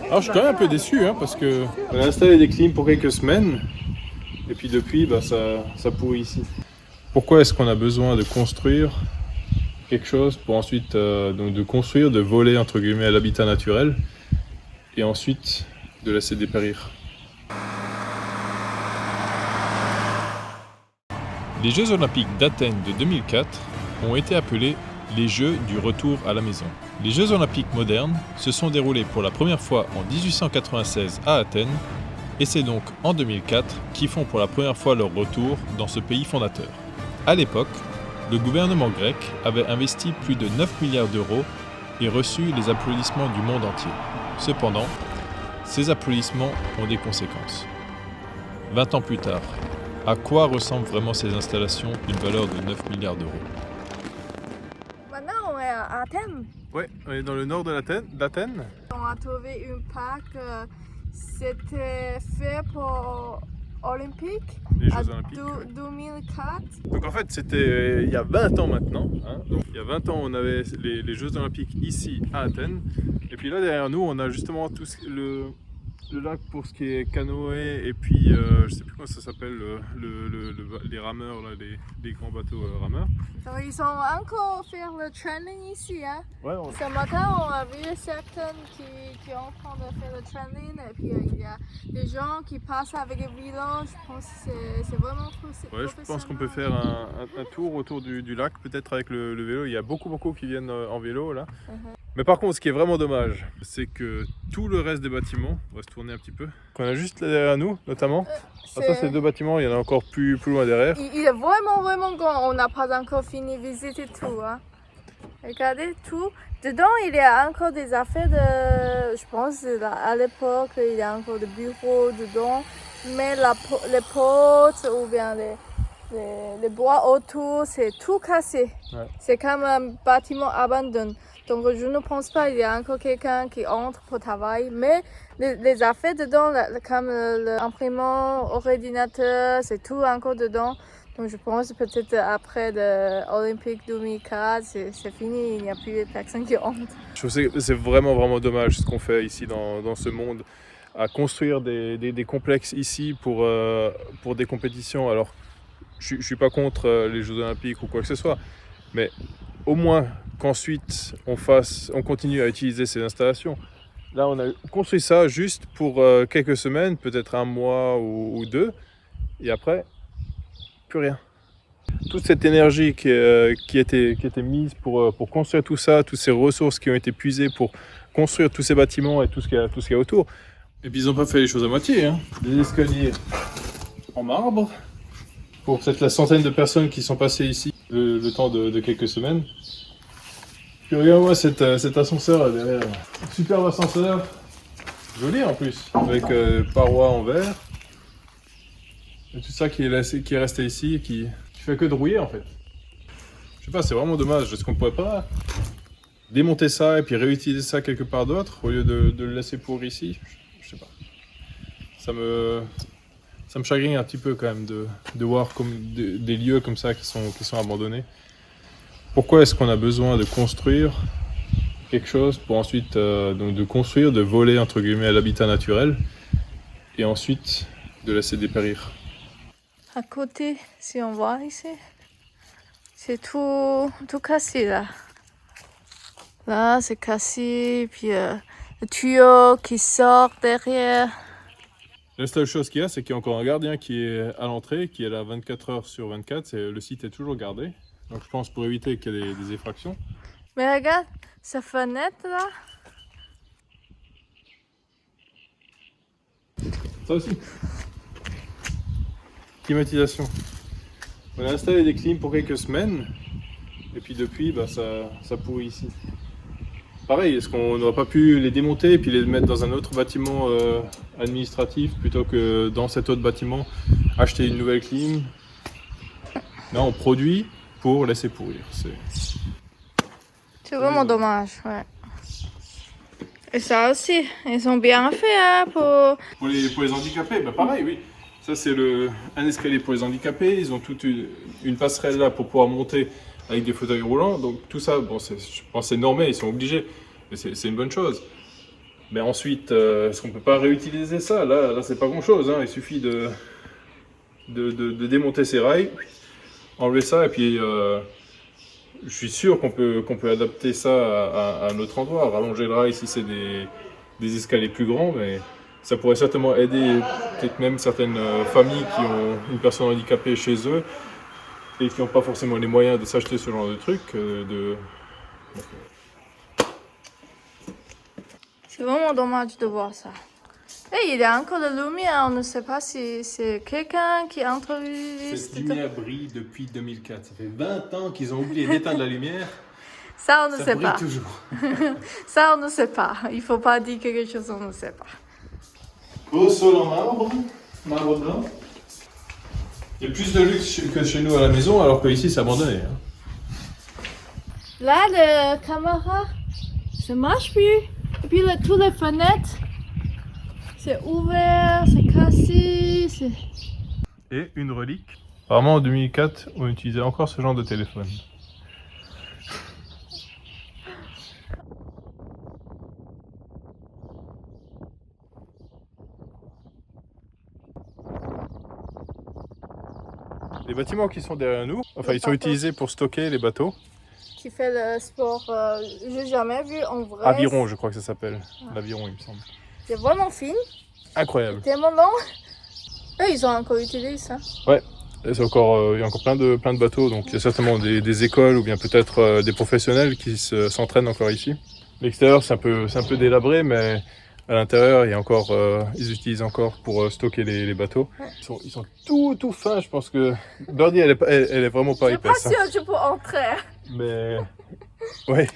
Alors je suis quand même un peu déçu parce que on a installé des clims pour quelques semaines et puis depuis ça pourrit ici. Pourquoi est-ce qu'on a besoin de construire quelque chose pour ensuite donc de construire, de voler entre guillemets à l'habitat naturel et ensuite de laisser dépérir? Les Jeux Olympiques d'Athènes de 2004 ont été appelés les Jeux du retour à la maison. Les Jeux Olympiques modernes se sont déroulés pour la première fois en 1896 à Athènes et c'est donc en 2004 qu'ils font pour la première fois leur retour dans ce pays fondateur. À l'époque, le gouvernement grec avait investi plus de 9 milliards d'euros et reçu les applaudissements du monde entier. Cependant, ces applaudissements ont des conséquences. 20 ans plus tard, à quoi ressemblent vraiment ces installations d'une valeur de 9 milliards d'euros? Maintenant, on est à Athènes. Oui, on est dans le nord d'Athènes. On a trouvé une parc, c'était fait pour Olympique, Les à Jeux Olympiques. 2004. Donc en fait, c'était il y a 20 ans maintenant. Donc, il y a 20 ans, on avait les Jeux Olympiques ici à Athènes. Et puis là, derrière nous, on a justement le lac pour ce qui est canoë et puis je sais plus comment ça s'appelle, les rameurs, là, les grands bateaux rameurs. Donc, ils ont encore fait le training ici. Hein? Ouais, Ce matin, on a vu certains qui sont en train de faire le training et puis il y a des gens qui passent avec le vélo. Je pense que c'est vraiment ouais, je pense qu'on peut faire un tour autour du lac, peut-être avec le vélo. Il y a beaucoup qui viennent en vélo là. Mais par contre, ce qui est vraiment dommage, c'est que tout le reste des bâtiments, on va se tourner un petit peu, qu'on a juste là derrière nous, notamment. Ça, c'est 2 bâtiments, il y en a encore plus loin derrière. Il est vraiment grand, on n'a pas encore fini de visiter tout. Hein. Regardez tout. Dedans, il y a encore des affaires je pense, à l'époque, il y a encore des bureaux dedans. Mais les portes ou bien les bois autour, c'est tout cassé. Ouais. C'est comme un bâtiment abandonné. Donc je ne pense pas qu'il y a encore quelqu'un qui entre pour travailler. Mais les affaires dedans, comme l'imprimant, ordinateur, c'est tout encore dedans. Donc je pense peut-être après l'Olympique 2004, c'est fini, il n'y a plus personne qui entre. Je trouve que c'est vraiment dommage ce qu'on fait ici dans ce monde, à construire des complexes ici pour des compétitions. Alors je ne suis pas contre les Jeux Olympiques ou quoi que ce soit, mais au moins qu'ensuite on continue à utiliser ces installations. Là, on a construit ça juste pour quelques semaines, peut-être un mois ou 2, et après, plus rien. Toute cette énergie qui était mise pour construire tout ça, toutes ces ressources qui ont été puisées pour construire tous ces bâtiments et tout ce qu'il y a autour. Et puis ils n'ont pas fait les choses à moitié. Des escaliers en marbre, pour peut-être la centaine de personnes qui sont passées ici le temps de quelques semaines. Puis regarde-moi cet ascenseur là derrière. Superbe ascenseur, joli en plus, avec parois en verre. Et tout ça qui est resté ici et qui fait que de rouiller en fait. Je sais pas, c'est vraiment dommage. Est-ce qu'on pourrait pas démonter ça et puis réutiliser ça quelque part d'autre au lieu de le laisser pourrir ici? Je sais pas. Ça me chagrine un petit peu quand même de voir comme des lieux comme ça qui sont abandonnés. Pourquoi est-ce qu'on a besoin de construire quelque chose pour ensuite donc de construire, de voler entre guillemets à l'habitat naturel et ensuite de laisser dépérir? À côté, si on voit ici, c'est tout cassé là. Là, c'est cassé, puis le tuyau qui sort derrière. La seule chose qu'il y a, c'est qu'il y a encore un gardien qui est à l'entrée, qui est là 24 heures sur 24. Le site est toujours gardé. Donc je pense pour éviter qu'il y ait des effractions. Mais regarde, cette fenêtre là. Ça aussi. Climatisation. On a installé des clims pour quelques semaines. Et puis depuis, ça pourrit ici. Pareil, est-ce qu'on n'aurait pas pu les démonter et puis les mettre dans un autre bâtiment administratif plutôt que dans cet autre bâtiment acheter une nouvelle clim? Non, on produit pour laisser pourrir. C'est vraiment dommage, ouais. Et ça aussi, ils ont bien fait hein, Pour les handicapés, pareil, oui. Ça c'est un escalier pour les handicapés. Ils ont toute une passerelle là pour pouvoir monter avec des fauteuils roulants. Donc tout ça, bon, je pense que c'est normé, ils sont obligés. Mais c'est une bonne chose. Mais ensuite, est-ce qu'on ne peut pas réutiliser ça? Là c'est pas grand-chose, hein. Il suffit de démonter ces rails, enlever ça, et puis je suis sûr qu'on peut adapter ça à un autre endroit, rallonger le rail si c'est des escaliers plus grands, mais ça pourrait certainement aider peut-être même certaines familles qui ont une personne handicapée chez eux et qui n'ont pas forcément les moyens de s'acheter ce genre de truc. C'est vraiment dommage de voir ça. Et il y a encore de la lumière, on ne sait pas si c'est quelqu'un qui a introduit... Cette lumière brille depuis 2004. Ça fait 20 ans qu'ils ont oublié d'éteindre la lumière. Ça, on ne sait brille pas. toujours. Ça, on ne sait pas. Il ne faut pas dire quelque chose, on ne sait pas. Beau sol en marbre blanc. Il y a plus de luxe que chez nous à la maison, alors qu'ici c'est abandonné. Hein. Là, le caméra, ça marche plus. Et puis toutes les fenêtres, c'est ouvert, c'est cassé. Et une relique. Apparemment en 2004, on utilisait encore ce genre de téléphone. Les bâtiments qui sont derrière nous, enfin ils sont utilisés pour stocker les bateaux. Qui fait le sport, j'ai jamais vu en vrai. Aviron, je crois que ça s'appelle. L'aviron, il me semble. C'est vraiment fin. Incroyable. Tellement long. Eux, ils ont encore utilisé ça. Ouais, il y a encore plein de bateaux, donc il y a certainement des écoles ou bien peut-être des professionnels qui s'entraînent encore ici. L'extérieur c'est un peu délabré, mais à l'intérieur ils utilisent encore pour stocker les bateaux. Ouais. Ils sont tout fins, je pense que Birdie elle est vraiment pas épaisse. Je suis pas sûre que je peux entrer. Mais ouais,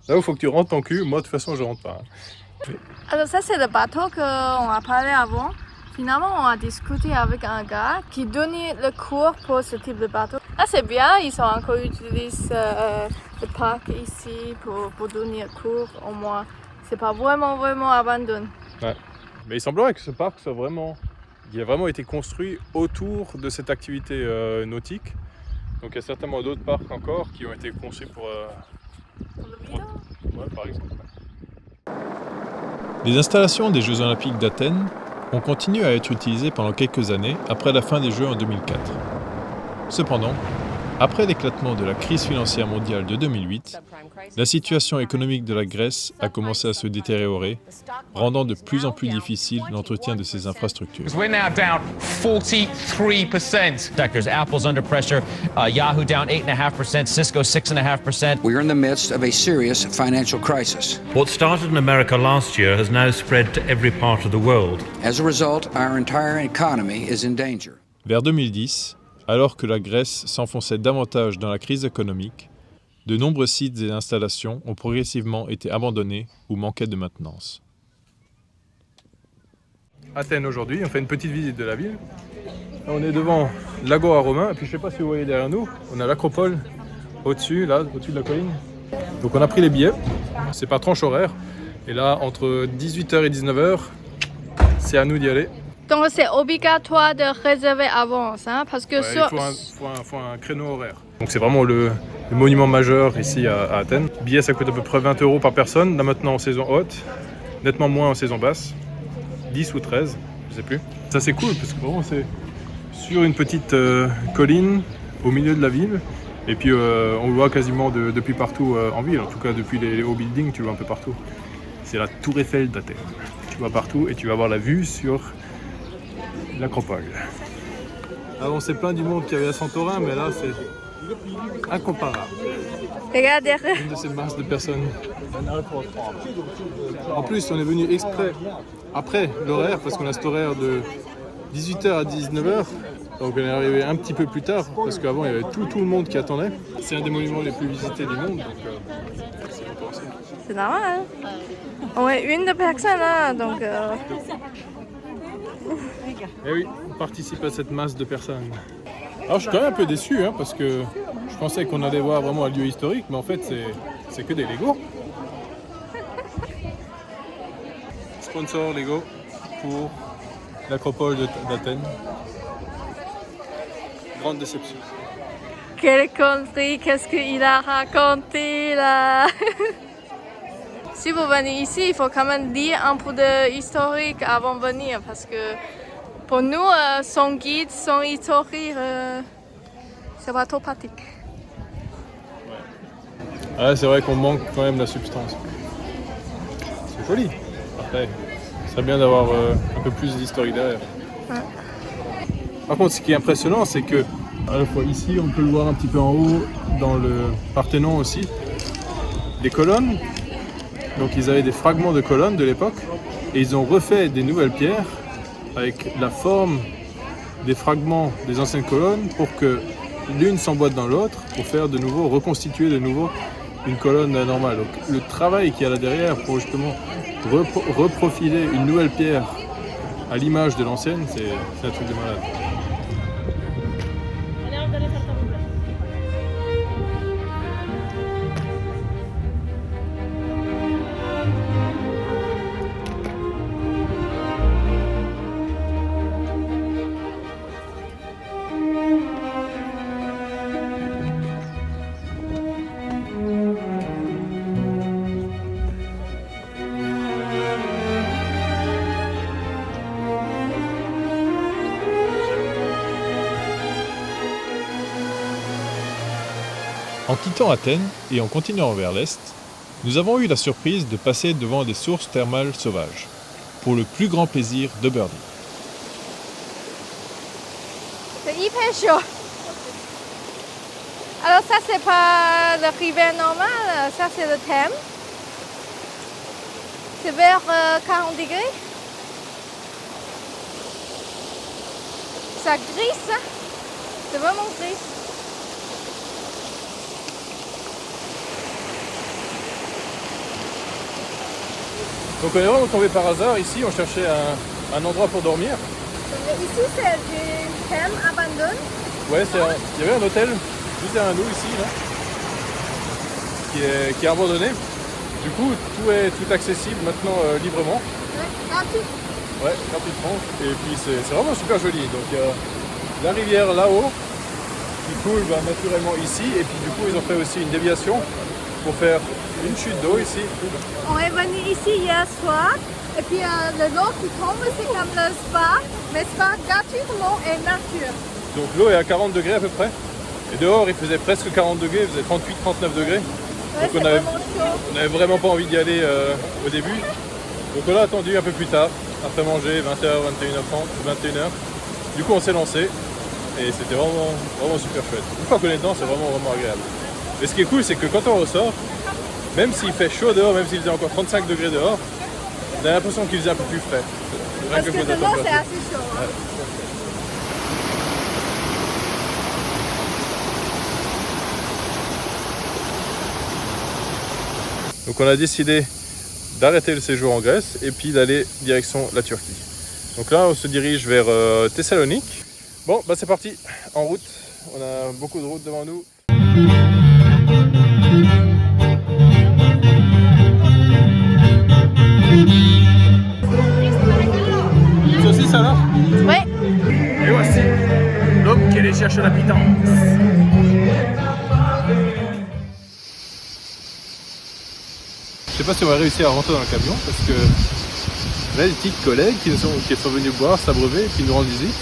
là où il faut que tu rentres ton cul, moi de toute façon je rentre pas. Hein. Alors ça c'est le bateau qu'on a parlé avant. Finalement on a discuté avec un gars qui donnait le cours pour ce type de bateau. Là c'est bien, ils ont encore utilisé le parc ici pour donner le cours au moins. C'est pas vraiment abandonné. Ouais. Mais il semblerait que ce parc soit il a vraiment été construit autour de cette activité nautique. Donc il y a certainement d'autres parcs encore qui ont été conçus pour ouais, par exemple. Les installations des Jeux Olympiques d'Athènes ont continué à être utilisées pendant quelques années après la fin des Jeux en 2004. Cependant, après l'éclatement de la crise financière mondiale de 2008, la situation économique de la Grèce a commencé à se détériorer, rendant de plus en plus difficile l'entretien de ces infrastructures. We're now down 43%. Sectors, Apple's under pressure, Yahoo down 8.5%, Cisco 6.5%. We are in the midst of a serious financial crisis. What started in America last year has now spread to every part of the world. As a result, our entire economy is in danger. Vers 2010, alors que la Grèce s'enfonçait davantage dans la crise économique, de nombreux sites et installations ont progressivement été abandonnés ou manquaient de maintenance. Athènes aujourd'hui, on fait une petite visite de la ville. Là, on est devant l'Agora romain, et puis je ne sais pas si vous voyez derrière nous, on a l'Acropole au-dessus, au-dessus de la colline. Donc on a pris les billets, c'est par tranche horaire, et là entre 18h et 19h, c'est à nous d'y aller. Donc c'est obligatoire de réserver avant, hein, parce que il faut un créneau horaire. Donc c'est vraiment le monument majeur ici à Athènes. Le billet ça coûte à peu près 20 € par personne, là maintenant en saison haute, nettement moins en saison basse, 10 ou 13, je sais plus. Ça c'est cool parce que vraiment c'est sur une petite colline au milieu de la ville. Et puis on le voit quasiment depuis partout en ville, en tout cas depuis les hauts buildings, tu le vois un peu partout. C'est la tour Eiffel d'Athènes. Tu vois partout et tu vas avoir la vue sur l'Acropole. Avant c'est plein du monde qui avait à Santorin, mais là c'est incomparable. Regarde derrière. Une de ces masses de personnes. En plus on est venu exprès après l'horaire, parce qu'on a cet horaire de 18h à 19h. Donc on est arrivé un petit peu plus tard, parce qu'avant il y avait tout le monde qui attendait. C'est un des monuments les plus visités du monde, donc c'est compréhensible. C'est normal, hein? On est une de personnes, hein, donc... Eh oui, on participe à cette masse de personnes. Alors je suis quand même un peu déçu, hein, parce que je pensais qu'on allait voir vraiment un lieu historique, mais en fait c'est que des Lego. Sponsor Lego pour l'Acropole d'Athènes. Grande déception. Quelle connerie, qu'est-ce qu'il a raconté là? si vous venez ici, il faut quand même lire un peu de historique avant de venir parce que pour nous, son guide, son historique, c'est pas trop pratique. Ah, c'est vrai qu'on manque quand même de la substance. C'est joli. Après, ce serait bien d'avoir un peu plus d'historique derrière. Ouais. Par contre, ce qui est impressionnant, c'est que à la fois ici, on peut le voir un petit peu en haut, dans le Parthénon aussi, des colonnes. Donc ils avaient des fragments de colonnes de l'époque et ils ont refait des nouvelles pierres avec la forme des fragments des anciennes colonnes pour que l'une s'emboîte dans l'autre pour faire de nouveau, reconstituer de nouveau une colonne normale. Donc le travail qu'il y a là derrière pour justement reprofiler une nouvelle pierre à l'image de l'ancienne, c'est un truc de malade. En quittant Athènes et en continuant vers l'est, nous avons eu la surprise de passer devant des sources thermales sauvages, pour le plus grand plaisir de Birdie. C'est hyper chaud. Alors ça, c'est pas le rivière normal, ça c'est le Thème. C'est vers 40 degrés. Ça glisse, c'est vraiment gris. Donc on est vraiment tombé par hasard ici, on cherchait un endroit pour dormir. Ici c'est du Thème abandonné. Ouais, il y avait un hôtel juste derrière nous ici, là, qui est abandonné. Du coup, tout est accessible maintenant librement. Gratuit. Ouais, gratuitement. Et puis c'est vraiment super joli. Donc il y a la rivière là-haut qui coule naturellement ici. Et puis du coup, ils ont fait aussi une déviation pour faire une chute d'eau ici. On est venu ici hier soir. Et puis l'eau qui tombe, c'est comme le spa. Mais spa gratuitement et nature. Donc l'eau est à 40 degrés à peu près. Et dehors, il faisait presque 40 degrés, il faisait 38-39 degrés. Ouais, donc on n'avait vraiment pas envie d'y aller au début. Donc on a attendu un peu plus tard, après manger, 20h, 21h30, 21h. Du coup on s'est lancé et c'était vraiment super chouette. Une fois qu'on est dedans, c'est vraiment agréable. Et ce qui est cool, c'est que quand on ressort, même s'il fait chaud dehors, même s'il faisait encore 35 degrés dehors, on a l'impression qu'il faisait un peu plus frais. Parce que dehors c'est assez chaud. Hein. Ouais. Donc on a décidé d'arrêter le séjour en Grèce et puis d'aller direction la Turquie. Donc là on se dirige vers Thessalonique. Bon bah c'est parti, en route, on a beaucoup de route devant nous. C'est ça là? Oui. Et voici l'homme qui allait chercher la pitance. Je sais pas si on va réussir à rentrer dans le camion parce que là, des petites collègues qui sont venus boire, s'abreuver et qui nous rendent visite.